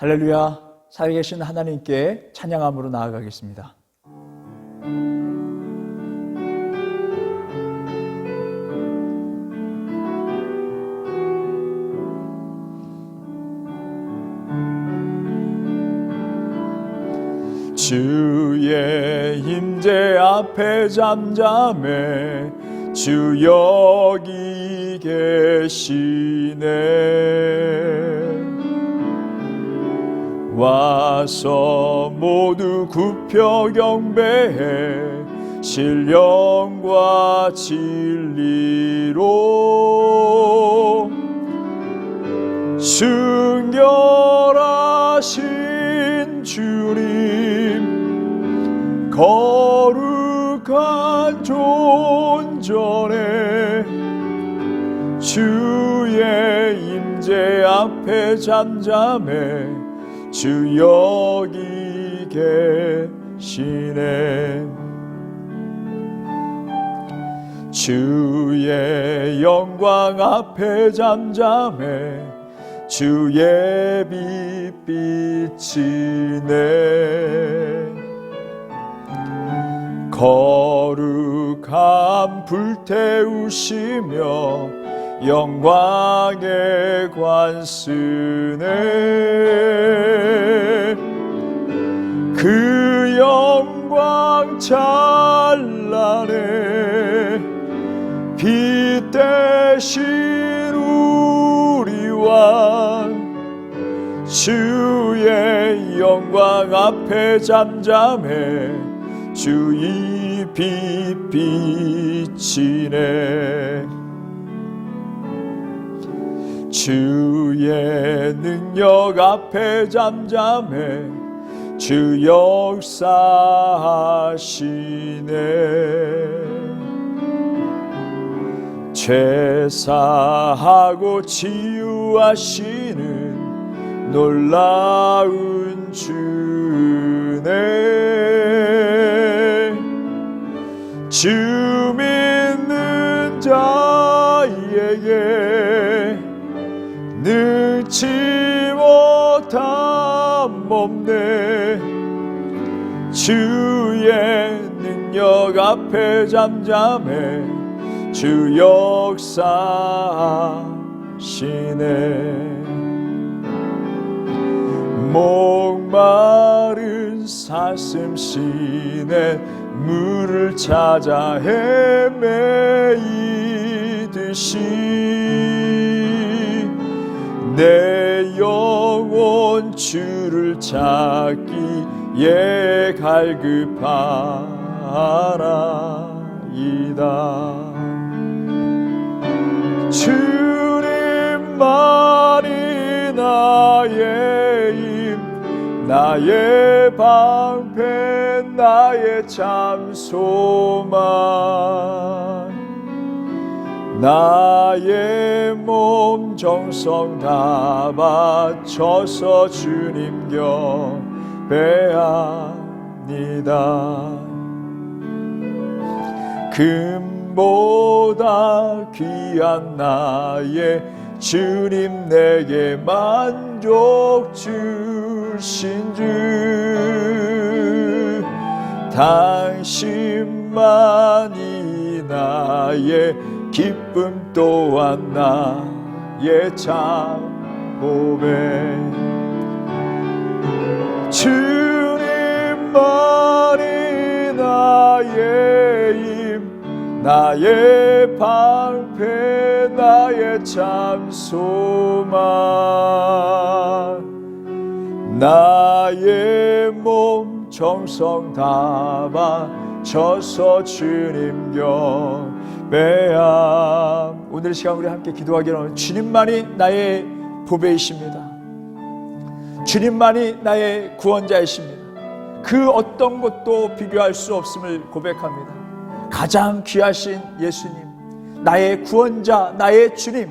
할렐루야, 살아계신 하나님께 찬양함으로 나아가겠습니다. 주의 임재 앞에 잠잠해 주 여기 계시네. 와서 모두 굽혀 경배해 신령과 진리로 순결하신 주님 거룩한 존전에 주의 임재 앞에 잠잠해 주 여기 계시네. 주의 영광 앞에 잠잠해 주의 빛 비치네. 거룩함 불태우시며 영광의 관쓰네. 그 영광 찬란해 빛 대신 우리 왕 주의 영광 앞에 잠잠해 주의 빛 비치네. 주의 능력 앞에 잠잠해 주 역사하시네. 죄사하고 치유하시는 놀라운 주네. 주 믿는 자에게 능치 못함 없네. 주의 능력 앞에 잠잠해 주 역사하시네. 목마른 사슴신에 물을 찾아 헤매이듯이 내 영혼 주를 찾기에 갈급하나이다. 주님만이 나의 힘, 나의 방패, 나의 참 소망. 나의 몸 정성 다 바쳐서 주님 경배합니다. 금보다 귀한 나의 주님 내게 만족 주신 주 당신만이 나의 기쁨 또한 나의 참 보배. 주님만이 나의 힘, 나의 방패, 나의 참 소망. 나의 몸 정성 다 바쳐서 주님 경배함. 오늘 시간 우리 함께 기도하기로 하는 주님만이 나의 보배이십니다. 주님만이 나의 구원자이십니다. 그 어떤 것도 비교할 수 없음을 고백합니다. 가장 귀하신 예수님, 나의 구원자, 나의 주님,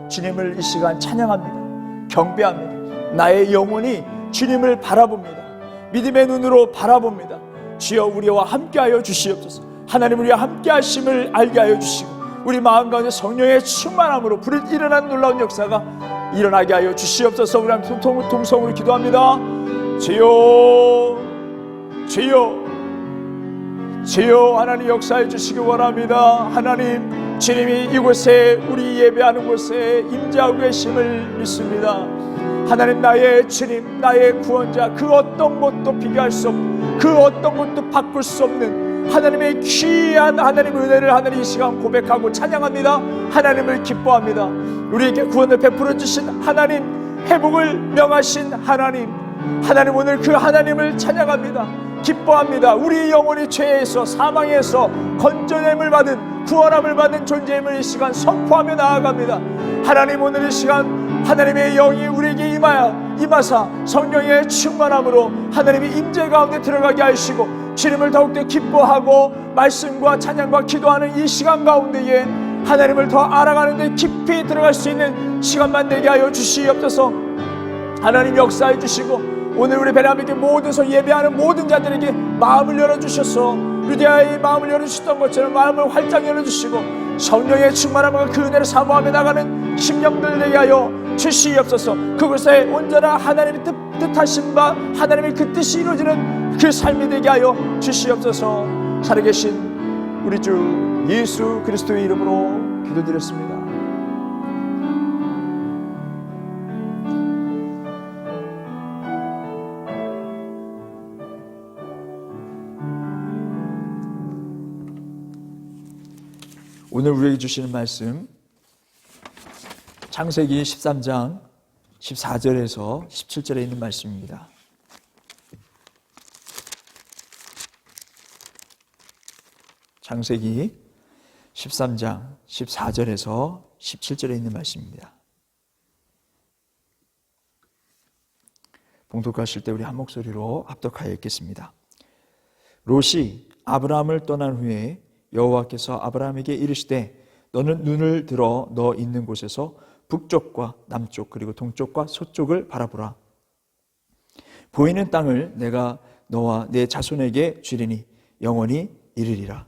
주님을 이 시간 찬양합니다. 경배합니다. 나의 영혼이 주님을 바라봅니다. 믿음의 눈으로 바라봅니다. 주여 우리와 함께하여 주시옵소서. 하나님 우리와 함께 하심을 알게 하여 주시고 우리 마음 가운데 성령의 충만함으로 불을 일어난 놀라운 역사가 일어나게 하여 주시옵소서. 우리 함께 통성으로 기도합니다. 주여, 주여, 주여, 하나님 역사해 주시기 원합니다. 하나님, 주님이 이곳에 우리 예배하는 곳에 임재하고 계심을 믿습니다. 하나님, 나의 주님, 나의 구원자, 그 어떤 것도 비교할 수 없는, 그 어떤 것도 바꿀 수 없는 하나님의 귀한 하나님의 은혜를 하나님 이 시간 고백하고 찬양합니다. 하나님을 기뻐합니다. 우리에게 구원을 베풀어 주신 하나님, 회복을 명하신 하나님, 하나님, 오늘 그 하나님을 찬양합니다. 기뻐합니다. 우리 영혼이 죄에서 사망에서 건져냄을 받은, 구원함을 받은 존재임을 이 시간 선포하며 나아갑니다. 하나님, 오늘 이 시간 하나님의 영이 우리에게 임하사 성령의 충만함으로 하나님의 임재 가운데 들어가게 하시고 주님을 더욱더 기뻐하고 말씀과 찬양과 기도하는 이 시간 가운데에 하나님을 더 알아가는 데 깊이 들어갈 수 있는 시간만 되게 하여 주시옵소서. 하나님 역사해 주시고 오늘 우리 베나함에게 모든 예배하는 모든 자들에게 마음을 열어주셔서 루디아의 마음을 열어주셨던 것처럼 마음을 활짝 열어주시고 성령의 충만함과 그 은혜를 사모하며 나가는 심령들 되게 하여 주시옵소서. 그곳에 온전한 하나님의 뜻하신 바 하나님의 그 뜻이 이루어지는 그 삶이 되게 하여 주시옵소서. 살아계신 우리 주 예수 그리스도의 이름으로 기도드렸습니다. 오늘 우리에게 주시는 말씀 창세기 13장 14절에서 17절에 있는 말씀입니다. 창세기 13장 14절에서 17절에 있는 말씀입니다. 봉독하실 때 우리 한 목소리로 합독하여 읽겠습니다. 롯이 아브라함을 떠난 후에 여호와께서 아브라함에게 이르시되 너는 눈을 들어 너 있는 곳에서 북쪽과 남쪽 그리고 동쪽과 서쪽을 바라보라. 보이는 땅을 내가 너와 내 자손에게 주리니 영원히 이르리라.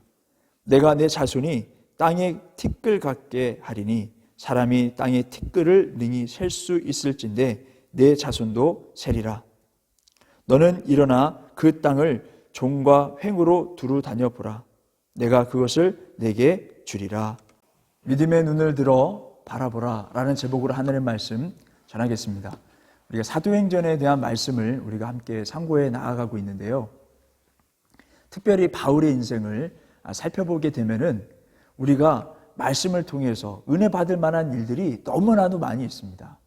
내가 내 자손이 땅의 티끌 같게 하리니 사람이 땅의 티끌을 능히 셀 수 있을진데 내 자손도 세리라. 너는 일어나 그 땅을 종과 횡으로 두루 다녀보라. 내가 그것을 내게 주리라. 믿음의 눈을 들어 바라보라 라는 제목으로 하나님의 말씀 전하겠습니다. 우리가 사도행전에 대한 말씀을 우리가 함께 상고해 나아가고 있는데요, 특별히 바울의 인생을 살펴보게 되면은 우리가 말씀을 통해서 은혜 받을 만한 일들이 너무나도 많이 있습니다.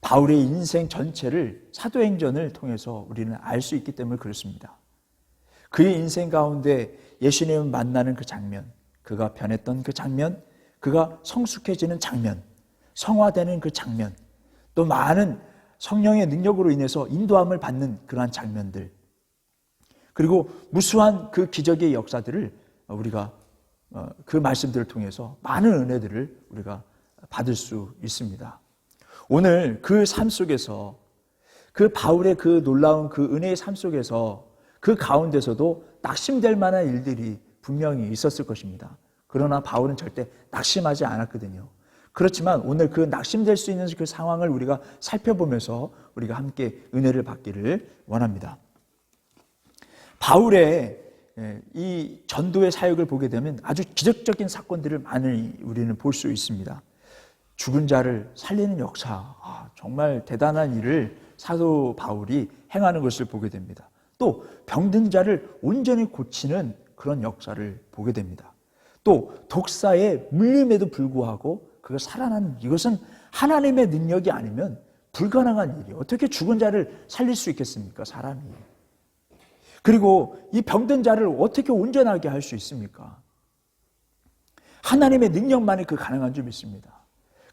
바울의 인생 전체를 사도행전을 통해서 우리는 알 수 있기 때문에 그렇습니다. 그의 인생 가운데 예수님을 만나는 그 장면, 그가 변했던 그 장면, 그가 성숙해지는 장면, 성화되는 그 장면, 또 많은 성령의 능력으로 인해서 인도함을 받는 그러한 장면들, 그리고 무수한 그 기적의 역사들을 우리가 그 말씀들을 통해서 많은 은혜들을 우리가 받을 수 있습니다. 오늘 그 삶 속에서, 그 바울의 그 놀라운 그 은혜의 삶 속에서 그 가운데서도 낙심될 만한 일들이 분명히 있었을 것입니다. 그러나 바울은 절대 낙심하지 않았거든요. 그렇지만 오늘 그 낙심될 수 있는 그 상황을 우리가 살펴보면서 우리가 함께 은혜를 받기를 원합니다. 바울의 이 전도의 사역을 보게 되면 아주 기적적인 사건들을 많이 우리는 볼 수 있습니다. 죽은 자를 살리는 역사, 정말 대단한 일을 사도 바울이 행하는 것을 보게 됩니다. 또 병든 자를 온전히 고치는 그런 역사를 보게 됩니다. 또 독사의 물림에도 불구하고 그가 살아나는, 이것은 하나님의 능력이 아니면 불가능한 일이에요. 어떻게 죽은 자를 살릴 수 있겠습니까, 사람이? 그리고 이 병든 자를 어떻게 온전하게 할 수 있습니까? 하나님의 능력만이 그 가능한 줄 믿습니다.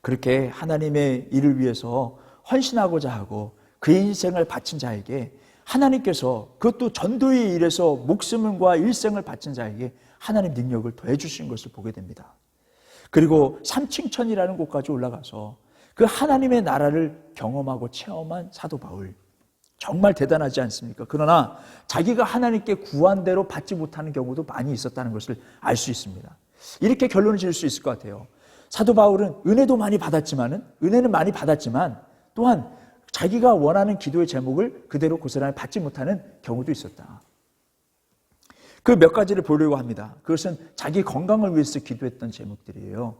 그렇게 하나님의 일을 위해서 헌신하고자 하고 그의 인생을 바친 자에게 하나님께서, 그것도 전도의 일에서 목숨과 일생을 바친 자에게 하나님 능력을 더해 주신 것을 보게 됩니다. 그리고 삼층천이라는 곳까지 올라가서 그 하나님의 나라를 경험하고 체험한 사도 바울, 정말 대단하지 않습니까? 그러나 자기가 하나님께 구한 대로 받지 못하는 경우도 많이 있었다는 것을 알 수 있습니다. 이렇게 결론을 지을 수 있을 것 같아요. 사도 바울은 은혜는 많이 받았지만 또한 자기가 원하는 기도의 제목을 그대로 고스란히 받지 못하는 경우도 있었다. 그 몇 가지를 보려고 합니다. 그것은 자기 건강을 위해서 기도했던 제목들이에요.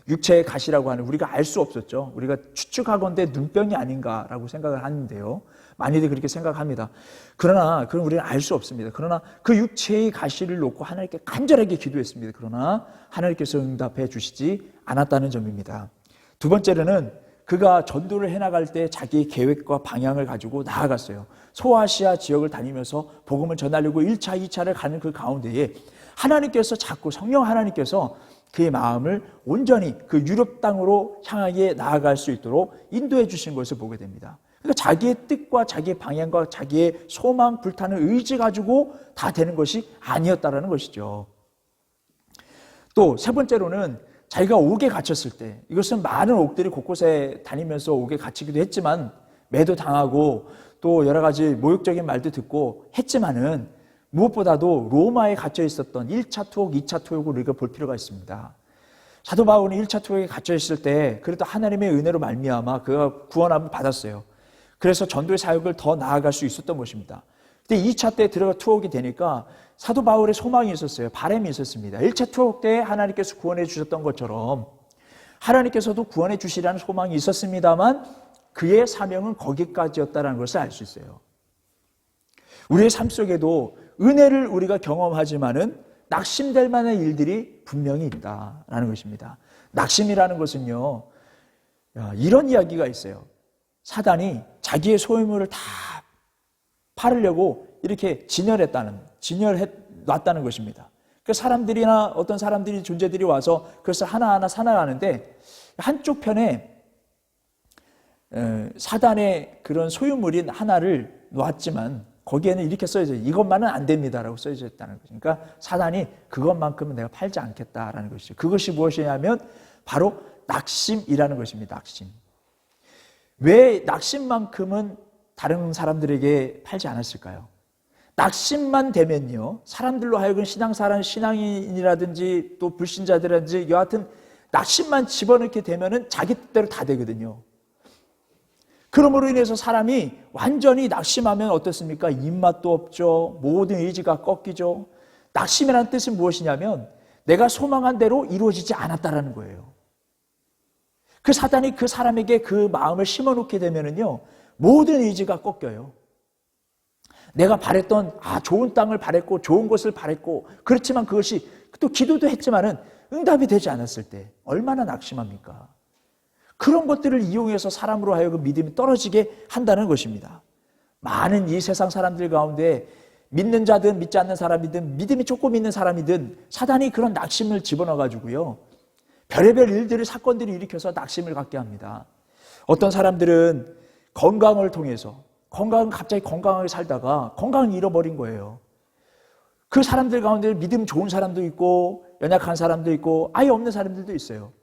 육체의 가시라고 하는, 우리가 알 수 없었죠. 우리가 추측하건대 눈병이 아닌가라고 생각을 하는데요. 많이들 그렇게 생각합니다. 그럼 우리는 알 수 없습니다. 그러나 그 육체의 가시를 놓고 하나님께 간절하게 기도했습니다. 그러나 하나님께서 응답해 주시지 않았다는 점입니다. 두 번째로는 그가 전도를 해나갈 때 자기의 계획과 방향을 가지고 나아갔어요. 소아시아 지역을 다니면서 복음을 전하려고 1차, 2차를 가는 그 가운데에 하나님께서 자꾸 성령 하나님께서 그의 마음을 온전히 그 유럽 땅으로 향하게 나아갈 수 있도록 인도해 주신 것을 보게 됩니다. 그러니까 자기의 뜻과 자기의 방향과 자기의 소망, 불타는 의지 가지고 다 되는 것이 아니었다라는 것이죠. 또 세 번째로는 자기가 옥에 갇혔을 때, 이것은 많은 옥들이 곳곳에 다니면서 옥에 갇히기도 했지만 매도 당하고 또 여러 가지 모욕적인 말도 듣고 했지만은 무엇보다도 로마에 갇혀 있었던 1차 투옥, 2차 투옥을 우리가 볼 필요가 있습니다. 사도 바울은 1차 투옥에 갇혀 있을 때 그래도 하나님의 은혜로 말미암아 그가 구원함을 받았어요. 그래서 전도의 사역을 더 나아갈 수 있었던 것입니다. 근데 2차 때 들어가 투옥이 되니까 사도 바울의 소망이 있었어요. 바람이 있었습니다. 1차 투옥 때 하나님께서 구원해 주셨던 것처럼 하나님께서도 구원해 주시라는 소망이 있었습니다만 그의 사명은 거기까지였다는 것을 알 수 있어요. 우리의 삶 속에도 은혜를 우리가 경험하지만은 낙심될 만한 일들이 분명히 있다라는 것입니다. 낙심이라는 것은요, 이런 이야기가 있어요. 사단이 자기의 소유물을 다 팔으려고 이렇게 진열해 놨다는 것입니다. 그 사람들이나 어떤 사람들이, 존재들이 와서 그것을 하나하나 사나가는데 한쪽 편에 사단의 그런 소유물인 하나를 놨지만 거기에는 이렇게 써져 있어요. 이것만은 안 됩니다라고 써져 있다는 거죠. 그러니까 사단이 그것만큼은 내가 팔지 않겠다라는 것이죠. 그것이 무엇이냐면 바로 낙심이라는 것입니다. 낙심. 왜 낙심만큼은 다른 사람들에게 팔지 않았을까요? 낙심만 되면요, 사람들로 하여금 신앙인이라든지 또 불신자들이라든지 여하튼 낙심만 집어넣게 되면은 자기 뜻대로 다 되거든요. 그러므로 인해서 사람이 완전히 낙심하면 어떻습니까? 입맛도 없죠. 모든 의지가 꺾이죠. 낙심이라는 뜻은 무엇이냐면 내가 소망한 대로 이루어지지 않았다라는 거예요. 그 사단이 그 사람에게 그 마음을 심어놓게 되면은요, 모든 의지가 꺾여요. 내가 바랬던 좋은 땅을 바랬고 좋은 것을 바랬고 그렇지만 그것이 또 기도도 했지만은 응답이 되지 않았을 때 얼마나 낙심합니까? 그런 것들을 이용해서 사람으로 하여금 믿음이 떨어지게 한다는 것입니다. 많은 이 세상 사람들 가운데 믿는 자든 믿지 않는 사람이든 믿음이 조금 있는 사람이든 사단이 그런 낙심을 집어넣어가지고요, 별의별 일들을, 사건들을 일으켜서 낙심을 갖게 합니다. 어떤 사람들은 건강을 통해서 갑자기 건강하게 살다가 건강을 잃어버린 거예요. 그 사람들 가운데 믿음 좋은 사람도 있고 연약한 사람도 있고 아예 없는 사람들도 있어요.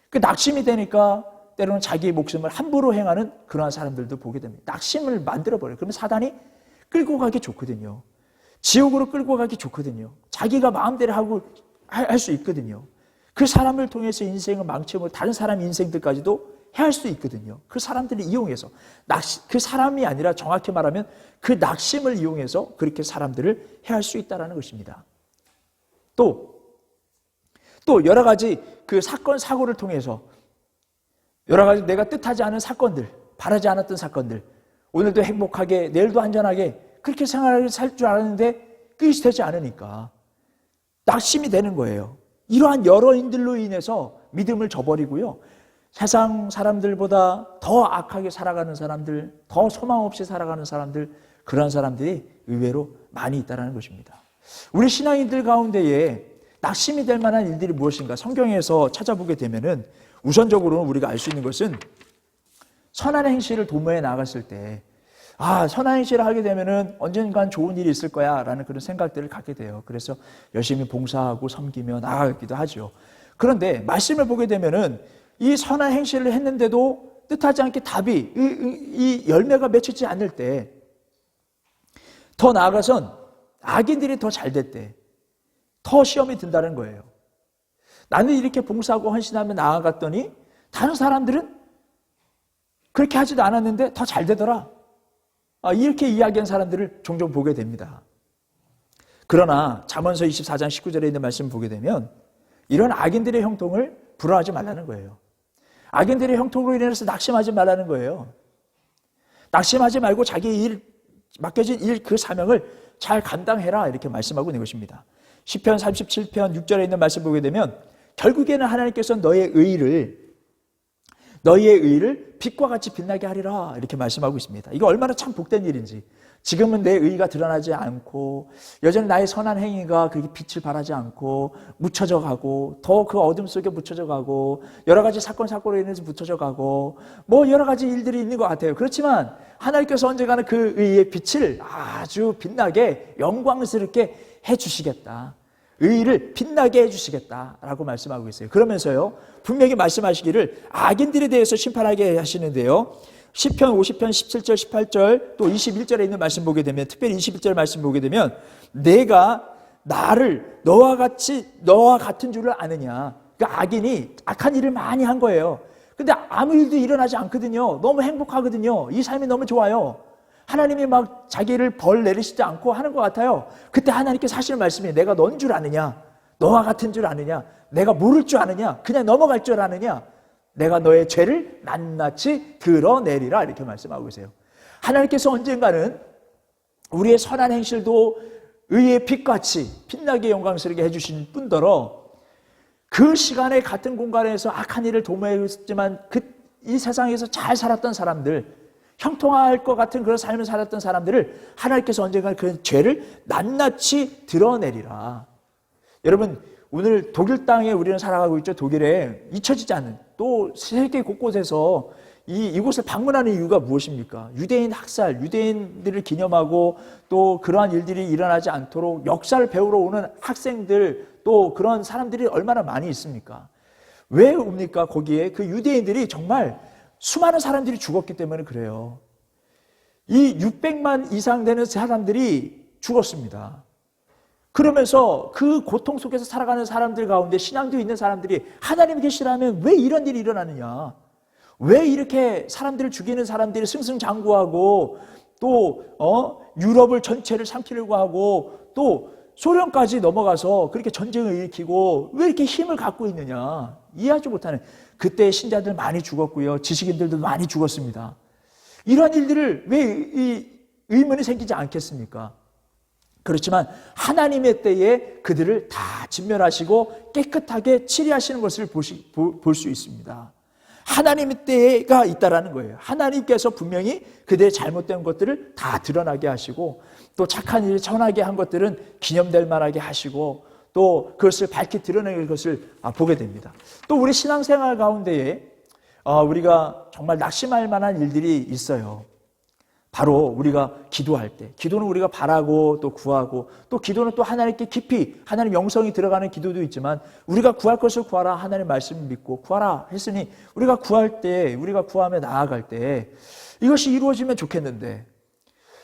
그 낙심이 되니까 때로는 자기의 목숨을 함부로 행하는 그러한 사람들도 보게 됩니다. 낙심을 만들어버려요. 그러면 사단이 끌고 가기 좋거든요. 지옥으로 끌고 가기 좋거든요. 자기가 마음대로 하고 할 수 있거든요. 그 사람을 통해서 인생을 망치고 다른 사람 인생들까지도 해할 수 있거든요. 그 사람들을 이용해서 그 사람이 아니라 정확히 말하면 그 낙심을 이용해서 그렇게 사람들을 해할 수 있다는 것입니다. 또 여러 가지 그 사건 사고를 통해서 여러 가지 내가 뜻하지 않은 사건들, 바라지 않았던 사건들, 오늘도 행복하게 내일도 안전하게 그렇게 생활을 살 줄 알았는데 그것이 되지 않으니까 낙심이 되는 거예요. 이러한 여러 인들로 인해서 믿음을 저버리고요, 세상 사람들보다 더 악하게 살아가는 사람들, 더 소망 없이 살아가는 사람들, 그런 사람들이 의외로 많이 있다는 것입니다. 우리 신앙인들 가운데에 낙심이 될 만한 일들이 무엇인가 성경에서 찾아보게 되면은 우선적으로는 우리가 알 수 있는 것은 선한 행실을 도모해 나갔을 때 선한 행실을 하게 되면은 언젠간 좋은 일이 있을 거야 라는 그런 생각들을 갖게 돼요. 그래서 열심히 봉사하고 섬기며 나아가기도 하죠. 그런데 말씀을 보게 되면은 이 선한 행실을 했는데도 뜻하지 않게 답이 이 열매가 맺히지 않을 때, 더 나아가선 악인들이 더 잘 됐대, 더 시험이 든다는 거예요. 나는 이렇게 봉사하고 헌신하며 나아갔더니 다른 사람들은 그렇게 하지도 않았는데 더 잘 되더라. 이렇게 이야기한 사람들을 종종 보게 됩니다. 그러나 잠언서 24장 19절에 있는 말씀 보게 되면 이런 악인들의 형통을 부러워하지 말라는 거예요. 악인들의 형통으로 인해서 낙심하지 말라는 거예요. 낙심하지 말고 자기 맡겨진 그 사명을 잘 감당해라 이렇게 말씀하고 있는 것입니다. 시편 37편 6절에 있는 말씀 보게 되면 결국에는 하나님께서 너의 의를 빛과 같이 빛나게 하리라 이렇게 말씀하고 있습니다. 이거 얼마나 참 복된 일인지. 지금은 내 의가 드러나지 않고 여전히 나의 선한 행위가 그렇게 빛을 발하지 않고 묻혀져 가고 더 그 어둠 속에 묻혀져 가고 여러 가지 사건으로 인해서 묻혀져 가고 뭐 여러 가지 일들이 있는 것 같아요. 그렇지만 하나님께서 언젠가는 그 의의 빛을 아주 빛나게 영광스럽게 해주시겠다. 의를 빛나게 해주시겠다라고 말씀하고 있어요. 그러면서요 분명히 말씀하시기를 악인들에 대해서 심판하게 하시는데요. 시편 50편 17절 18절 또 21절에 있는 말씀 보게 되면 특별히 21절 말씀 보게 되면 내가 나를 너와 같은 줄을 아느냐. 그러니까 악인이 악한 일을 많이 한 거예요. 근데 아무 일도 일어나지 않거든요. 너무 행복하거든요. 이 삶이 너무 좋아요. 하나님이 막 자기를 벌 내리시지 않고 하는 것 같아요. 그때 하나님께서 하시는 말씀이 내가 넌 줄 아느냐. 너와 같은 줄 아느냐. 내가 모를 줄 아느냐. 그냥 넘어갈 줄 아느냐. 내가 너의 죄를 낱낱이 드러내리라 이렇게 말씀하고 계세요. 하나님께서 언젠가는 우리의 선한 행실도 의의 빛같이 빛나게 영광스럽게 해주신 뿐더러 그 시간에 같은 공간에서 악한 일을 도모했지만 이 세상에서 잘 살았던 사람들, 형통할 것 같은 그런 삶을 살았던 사람들을 하나님께서 언젠가 그 죄를 낱낱이 드러내리라. 여러분 오늘 독일 땅에 우리는 살아가고 있죠. 독일에 잊혀지지 않는 또 세계 곳곳에서 이곳을 방문하는 이유가 무엇입니까? 유대인 학살, 유대인들을 기념하고 또 그러한 일들이 일어나지 않도록 역사를 배우러 오는 학생들 또 그런 사람들이 얼마나 많이 있습니까? 왜 옵니까? 거기에 그 유대인들이 정말 수많은 사람들이 죽었기 때문에 그래요. 이 600만 이상 되는 사람들이 죽었습니다. 그러면서 그 고통 속에서 살아가는 사람들 가운데 신앙도 있는 사람들이 하나님이 계시라면 왜 이런 일이 일어나느냐? 왜 이렇게 사람들을 죽이는 사람들이 승승장구하고 또 유럽을 전체를 삼키려고 하고 또 소련까지 넘어가서 그렇게 전쟁을 일으키고 왜 이렇게 힘을 갖고 있느냐? 이해하지 못하는 그때 신자들 많이 죽었고요. 지식인들도 많이 죽었습니다. 이러한 일들을 왜 의문이 생기지 않겠습니까? 그렇지만 하나님의 때에 그들을 다 진멸하시고 깨끗하게 치리하시는 것을 볼 수 있습니다. 하나님의 때가 있다라는 거예요. 하나님께서 분명히 그들의 잘못된 것들을 다 드러나게 하시고 또 착한 일을 전하게 한 것들은 기념될 만하게 하시고 또 그것을 밝히 드러내는 것을 보게 됩니다. 또 우리 신앙생활 가운데에 우리가 정말 낙심할 만한 일들이 있어요. 바로 우리가 기도할 때, 기도는 우리가 바라고 또 구하고 또 기도는 또 하나님께 깊이 하나님 영성이 들어가는 기도도 있지만 우리가 구할 것을 구하라 하나님 말씀을 믿고 구하라 했으니 우리가 구할 때 우리가 구하며 나아갈 때 이것이 이루어지면 좋겠는데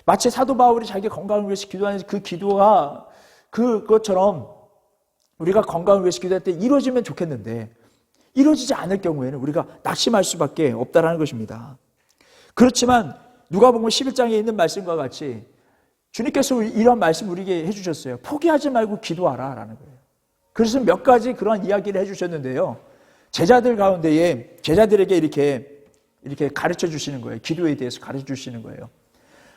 마치 사도 바울이 자기 건강을 위해서 기도하는 그 기도가 그것처럼 우리가 건강을 위해서 기도할 때 이루어지면 좋겠는데 이루어지지 않을 경우에는 우리가 낙심할 수밖에 없다는 것입니다. 그렇지만 누가복음 11장에 있는 말씀과 같이 주님께서 이런 말씀 우리에게 해주셨어요. 포기하지 말고 기도하라 라는 거예요. 그래서 몇 가지 그런 이야기를 해주셨는데요. 제자들 가운데에 제자들에게 이렇게 가르쳐 주시는 거예요. 기도에 대해서 가르쳐 주시는 거예요.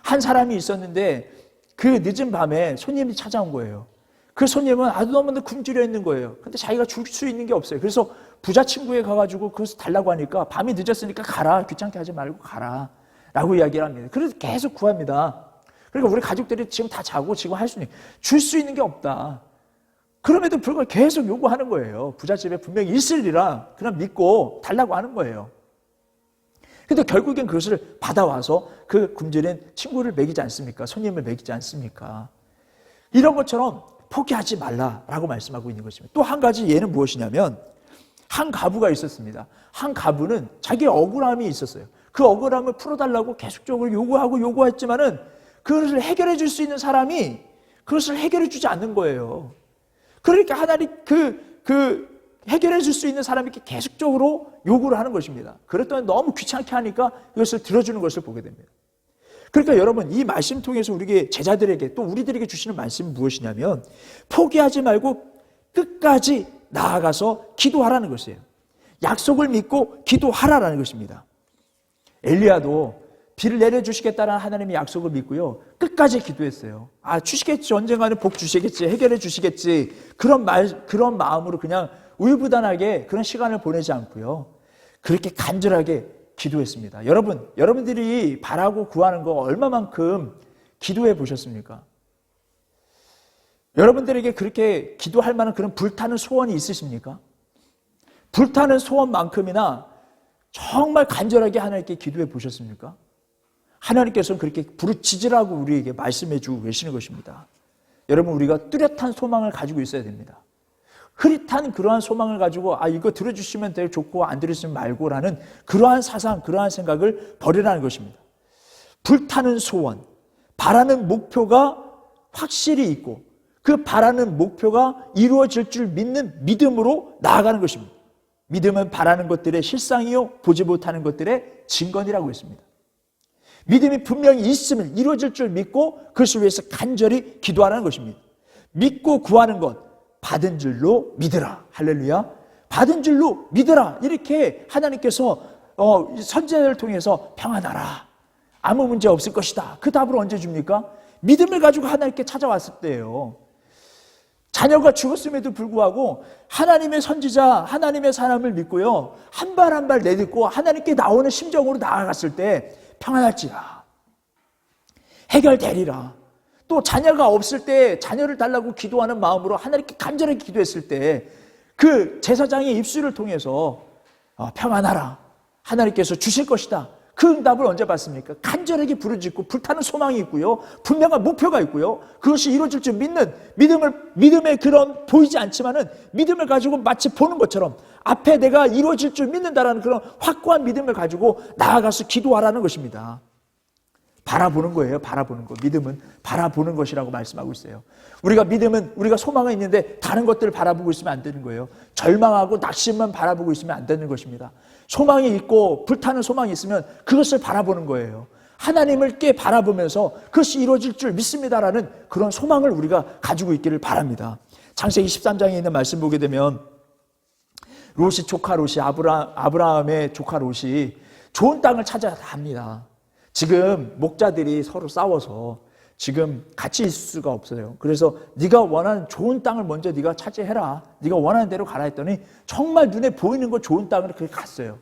한 사람이 있었는데 그 늦은 밤에 손님이 찾아온 거예요. 그 손님은 아주 너무나 굶주려 있는 거예요. 근데 자기가 줄 수 있는 게 없어요. 그래서 부자 친구에 가가지고 그것을 달라고 하니까 밤이 늦었으니까 가라. 귀찮게 하지 말고 가라. 라고 이야기를 합니다. 그래서 계속 구합니다. 그러니까 우리 가족들이 지금 다 자고 지금 줄 수 있는 게 없다. 그럼에도 불구하고 계속 요구하는 거예요. 부잣집에 분명히 있으리라 그냥 믿고 달라고 하는 거예요. 근데 결국엔 그것을 받아와서 그 굶주린 친구를 먹이지 않습니까? 손님을 먹이지 않습니까? 이런 것처럼 포기하지 말라라고 말씀하고 있는 것입니다. 또 한 가지 예는 무엇이냐면 한 가부가 있었습니다. 한 가부는 자기의 억울함이 있었어요. 그 억울함을 풀어달라고 계속적으로 요구했지만은 그것을 해결해 줄 수 있는 사람이 그것을 해결해 주지 않는 거예요. 그러니까 하나님 그 해결해 줄 수 있는 사람에게 계속적으로 요구를 하는 것입니다. 그랬더니 너무 귀찮게 하니까 이것을 들어주는 것을 보게 됩니다. 그러니까 여러분, 이 말씀 통해서 우리 제자들에게 또 우리들에게 주시는 말씀은 무엇이냐면 포기하지 말고 끝까지 나아가서 기도하라는 것이에요. 약속을 믿고 기도하라는 것입니다. 엘리야도 비를 내려주시겠다는 하나님의 약속을 믿고요, 끝까지 기도했어요. 주시겠지, 언젠가는 복 주시겠지, 해결해 주시겠지, 그런 마음으로 그냥 우유부단하게 그런 시간을 보내지 않고요, 그렇게 간절하게 기도했습니다. 여러분들이 바라고 구하는 거 얼마만큼 기도해 보셨습니까? 여러분들에게 그렇게 기도할 만한 그런 불타는 소원이 있으십니까? 불타는 소원만큼이나 정말 간절하게 하나님께 기도해 보셨습니까? 하나님께서는 그렇게 부르짖으라고 우리에게 말씀해 주고 계시는 것입니다. 여러분, 우리가 뚜렷한 소망을 가지고 있어야 됩니다. 흐릿한 그러한 소망을 가지고 이거 들어주시면 되게 좋고 안 들으시면 말고라는 그러한 사상, 그러한 생각을 버리라는 것입니다. 불타는 소원, 바라는 목표가 확실히 있고 그 바라는 목표가 이루어질 줄 믿는 믿음으로 나아가는 것입니다. 믿음은 바라는 것들의 실상이요 보지 못하는 것들의 증거니라고 했습니다. 믿음이 분명히 있으면 이루어질 줄 믿고 그것을 위해서 간절히 기도하라는 것입니다. 믿고 구하는 것 받은 줄로 믿으라. 할렐루야. 받은 줄로 믿으라. 이렇게 하나님께서 선지자를 통해서 평안하라, 아무 문제 없을 것이다, 그 답을 언제 줍니까? 믿음을 가지고 하나님께 찾아왔을 때예요. 자녀가 죽었음에도 불구하고 하나님의 선지자, 하나님의 사람을 믿고요, 한 발 한 발 내딛고 하나님께 나오는 심정으로 나아갔을 때 평안할지라, 해결되리라. 또 자녀가 없을 때 자녀를 달라고 기도하는 마음으로 하나님께 간절하게 기도했을 때 그 제사장의 입술을 통해서 평안하라, 하나님께서 주실 것이다, 그 응답을 언제 받습니까? 간절하게 부르짖고 불타는 소망이 있고요, 분명한 목표가 있고요, 그것이 이루어질 줄 믿는 믿음의 그런 보이지 않지만은 믿음을 가지고 마치 보는 것처럼 앞에 내가 이루어질 줄 믿는다라는 그런 확고한 믿음을 가지고 나아가서 기도하라는 것입니다. 바라보는 거예요. 바라보는 거. 믿음은 바라보는 것이라고 말씀하고 있어요. 우리가 소망은 있는데 다른 것들을 바라보고 있으면 안 되는 거예요. 절망하고 낙심만 바라보고 있으면 안 되는 것입니다. 소망이 있고 불타는 소망이 있으면 그것을 바라보는 거예요. 하나님을 꽤 바라보면서 그것이 이루어질 줄 믿습니다라는 그런 소망을 우리가 가지고 있기를 바랍니다. 창세기 13장에 있는 말씀 보게 되면 조카 롯이 아브라함의 조카 롯이 좋은 땅을 찾아야 합니다. 지금 목자들이 서로 싸워서 지금 같이 있을 수가 없어요. 그래서 네가 원하는 좋은 땅을 먼저 네가 차지해라, 네가 원하는 대로 가라 했더니 정말 눈에 보이는 거 좋은 땅으로 그렇게 갔어요.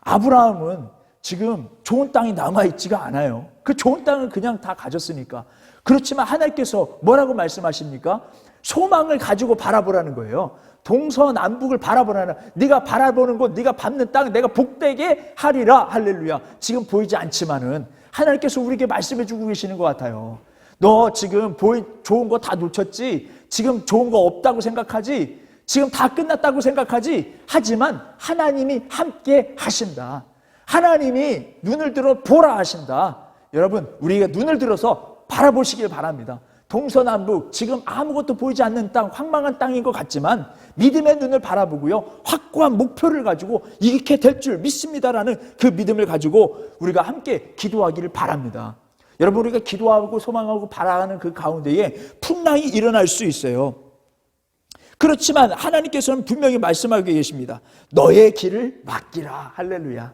아브라함은 지금 좋은 땅이 남아있지가 않아요. 그 좋은 땅을 그냥 다 가졌으니까. 그렇지만 하나님께서 뭐라고 말씀하십니까? 소망을 가지고 바라보라는 거예요. 동서남북을 바라보라는, 네가 바라보는 곳, 네가 밟는 땅 내가 복되게 하리라. 할렐루야. 지금 보이지 않지만은 하나님께서 우리에게 말씀해 주고 계시는 것 같아요. 너 지금 좋은 거 다 놓쳤지? 지금 좋은 거 없다고 생각하지? 지금 다 끝났다고 생각하지? 하지만 하나님이 함께 하신다. 하나님이 눈을 들어 보라 하신다. 여러분, 우리가 눈을 들어서 바라보시길 바랍니다. 동서남북 지금 아무것도 보이지 않는 땅, 황망한 땅인 것 같지만 믿음의 눈을 바라보고요, 확고한 목표를 가지고 이렇게 될 줄 믿습니다라는 그 믿음을 가지고 우리가 함께 기도하기를 바랍니다. 여러분, 우리가 기도하고 소망하고 바라는 그 가운데에 풍랑이 일어날 수 있어요. 그렇지만 하나님께서는 분명히 말씀하고 계십니다. 너의 길을 맡기라. 할렐루야.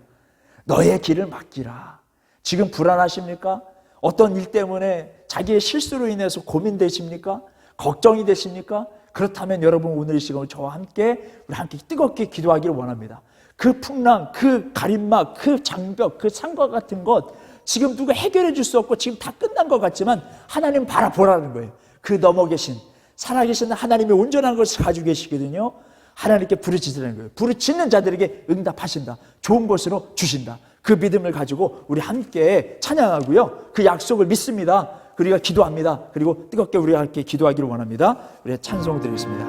너의 길을 맡기라. 지금 불안하십니까? 어떤 일 때문에 자기의 실수로 인해서 고민되십니까? 걱정이 되십니까? 그렇다면 여러분, 오늘 이 시간을 저와 함께 우리 함께 뜨겁게 기도하기를 원합니다. 그 풍랑, 그 가림막, 그 장벽, 그 산과 같은 것 지금 누가 해결해 줄 수 없고 지금 다 끝난 것 같지만 하나님 바라보라는 거예요. 그 넘어 계신 살아계신 하나님의 온전한 것을 가지고 계시거든요. 하나님께 부르짖으라는 거예요. 부르짖는 자들에게 응답하신다. 좋은 것으로 주신다. 그 믿음을 가지고 우리 함께 찬양하고요, 그 약속을 믿습니다. 우리가 기도합니다. 그리고 뜨겁게 우리가 함께 기도하기를 원합니다. 우리 찬송 드리겠습니다.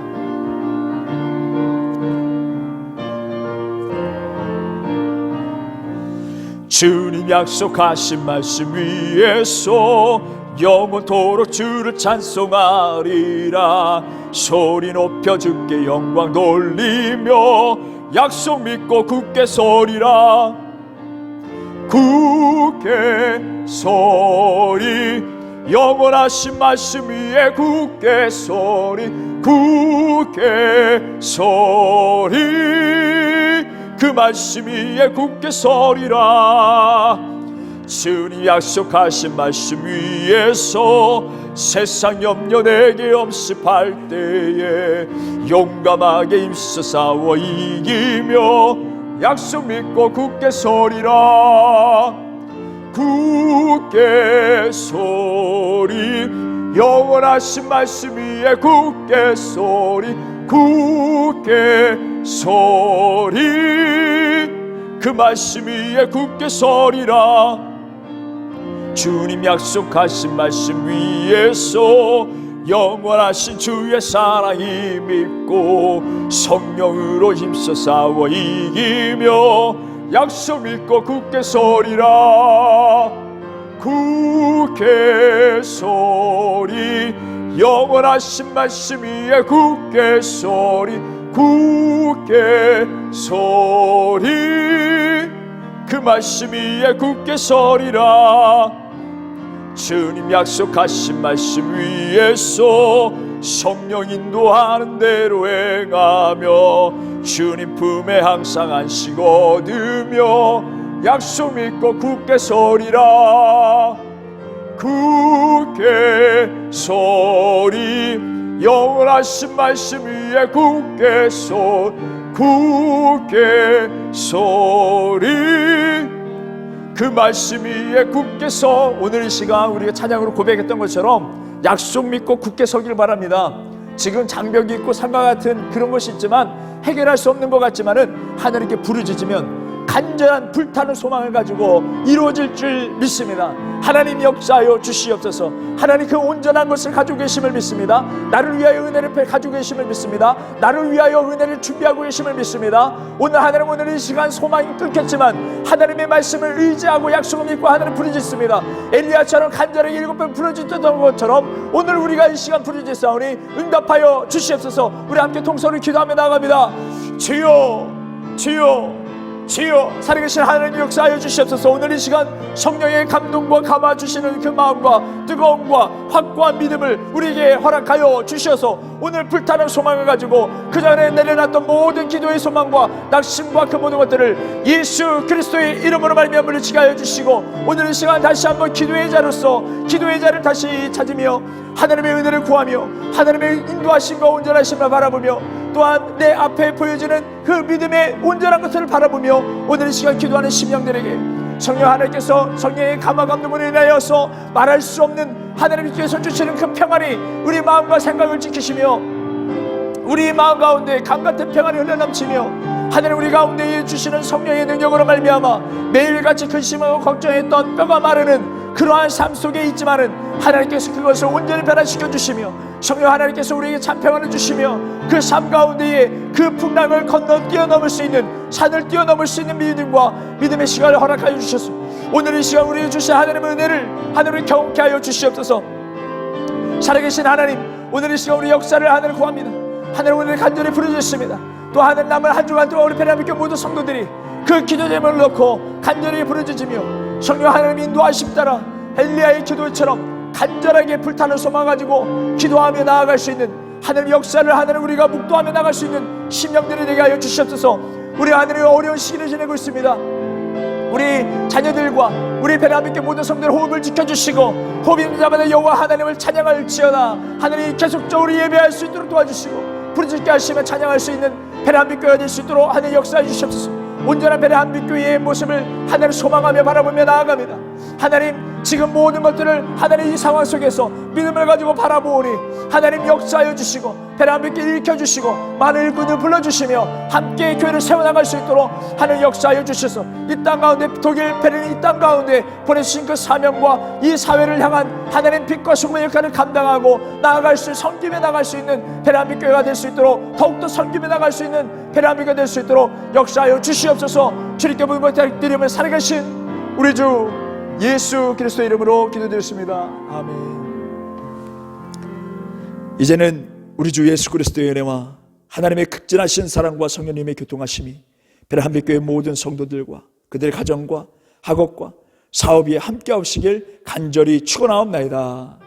주님 약속하신 말씀 위에서 영원토록 주를 찬송하리라. 소리 높여 주께 영광 돌리며 약속 믿고 굳게 서리라. 굳게 서리, 영원하신 말씀 위에 굳게 서리. 굳게 서리, 그 말씀 위에 굳게 서리라. 주님 약속하신 말씀 위에서 세상 염려 내게 엄습할 때에 용감하게 힘써 싸워 이기며 약속 믿고 굳게 서리라. 굳게 서리, 영원하신 말씀 위에 굳게 서리. 굳게 서리, 그 말씀 위에 굳게 서리라. 주님 약속하신 말씀 위에서 영원하신 주의 사랑이 믿고 성령으로 힘써 싸워 이기며 약속 믿고 굳게 서리라. 굳게 서리, 영원하신 말씀 위에 굳게 서리. 굳게 서리, 그 말씀 위에 굳게 서리라. 주님 약속하신 말씀 위에서 성령 인도하는 대로 행하며 주님 품에 항상 안식 얻으며 약속 믿고 굳게 서리라. 굳게 서리, 영원하신 말씀 위에 굳게 서, 굳게 서리, 그 말씀 위에 굳게 서. 오늘 이 시간 우리가 찬양으로 고백했던 것처럼 약속 믿고 굳게 서길 바랍니다. 지금 장벽이 있고 산과 같은 그런 것이 있지만 해결할 수 없는 것 같지만은 하나님께 부르짖으면 간절한 불타는 소망을 가지고 이루어질 줄 믿습니다. 하나님 역사하여 주시옵소서. 하나님 그 온전한 것을 가지고 계심을 믿습니다. 나를 위하여 은혜를 가지고 계심을 믿습니다. 나를 위하여 은혜를 준비하고 계심을 믿습니다. 오늘 하나님, 오늘 이 시간 소망이 끊겼지만 하나님의 말씀을 의지하고 약속을 믿고 하나님 부르짖습니다. 엘리야처럼 간절하게 7번 부르짖던 것처럼 오늘 우리가 이 시간 부르짖사오니 응답하여 주시옵소서. 우리 함께 통성으로 기도하며 나아갑니다. 주여, 주여, 주여, 살아계신 하나님 역사하여 주시옵소서. 오늘 이 시간 성령의 감동과 감아주시는 그 마음과 뜨거움과 확고한 믿음을 우리에게 허락하여 주셔서 오늘 불타는 소망을 가지고 그 전에 내려놨던 모든 기도의 소망과 낙심과 그 모든 것들을 예수 그리스도의 이름으로 말미암아 물리치게 하여 주시고 오늘 이 시간 다시 한번 기도의 자로서 기도의 자를 다시 찾으며 하나님의 은혜를 구하며 하나님의 인도하심과 온전하심을 바라보며 또한 내 앞에 보여지는 그 믿음의 온전한 것을 바라보며 오늘 이 시간 기도하는 심령들에게 성령 하나님께서 성령의 감화 감동으로 인하여서 말할 수 없는 하나님께서 주시는 그 평안이 우리 마음과 생각을 지키시며 우리 마음 가운데 강같은 평안이 흘러넘치며 하나님 우리 가운데 주시는 성령의 능력으로 말미암아 매일같이 근심하고 걱정했던 뼈가 마르는 그러한 삶 속에 있지만은 하나님께서 그것을 온전히 변화시켜 주시며 성령 하나님께서 우리에게 참 평안을 주시며 그 삶 가운데에 그 풍랑을 건너 뛰어넘을 수 있는 산을 뛰어넘을 수 있는 믿음과 믿음의 시간을 허락하여 주셔서 오늘 이 시간 우리에게 주신 하나님의 은혜를 하나님을 경험케 하여 주시옵소서. 살아계신 하나님, 오늘 이 시간 우리 역사를 하나님 구합니다. 하나님 오늘 간절히 부르짖습니다. 또 하나님 남은 한 주간 동안 우리 베나비교 모든 성도들이 그 기도 제목을 놓고 간절히 부르짖으며 성령 하나님 인도하심 따라 엘리야의 기도처럼 간절하게 불타는 소망 가지고 기도하며 나아갈 수 있는 하나님 역사를 하나님 우리가 묵도하며 나갈 수 있는 심령들이 되게 하여 주시옵소서. 우리 하나님 어려운 시기를 지내고 있습니다. 우리 자녀들과 우리 베나비교 모든 성도들 호흡을 지켜주시고 호흡 있는 자마다 여호와 하나님을 찬양할지어다. 하나님 계속적으로 예배할 수 있도록 도와주시고 부르짖게 하시며 찬양할 수 있는 베나비교회가 될 수 있도록 하나님 역사해 주시옵소서. 온전한 베나비교회의 모습을 하나님 소망하며 바라보며 나아갑니다. 하나님 지금 모든 것들을 하나님 이 상황 속에서 믿음을 가지고 바라보오니 하나님 역사하여 주시고 베나비교회 일으켜주시고 많은 일꾼을 불러주시며 함께 교회를 세워나갈 수 있도록 하나님 역사하여 주셔서 이 땅 가운데 독일 베를린 이 땅 가운데 보내주신 그 사명과 이 사회를 향한 하나님 빛과 소금의 역할을 감당하고 나아갈 수 섬김에 나갈 수 있는 베나비교회가 될 수 있도록 더욱더 섬김에 나갈 수 있는 베나비가 될 수 있도록 역사하여 주시옵소서. 주님께 부탁드리며 살아계신 우리 주 예수 그리스도의 이름으로 기도드렸습니다. 아멘. 이제는 우리 주 예수 그리스도의 은혜와 하나님의 극진하신 사랑과 성령님의 교통하심이 베레한빛교회 모든 성도들과 그들의 가정과 학업과 사업 위에 함께 하시길 간절히 축원하옵나이다.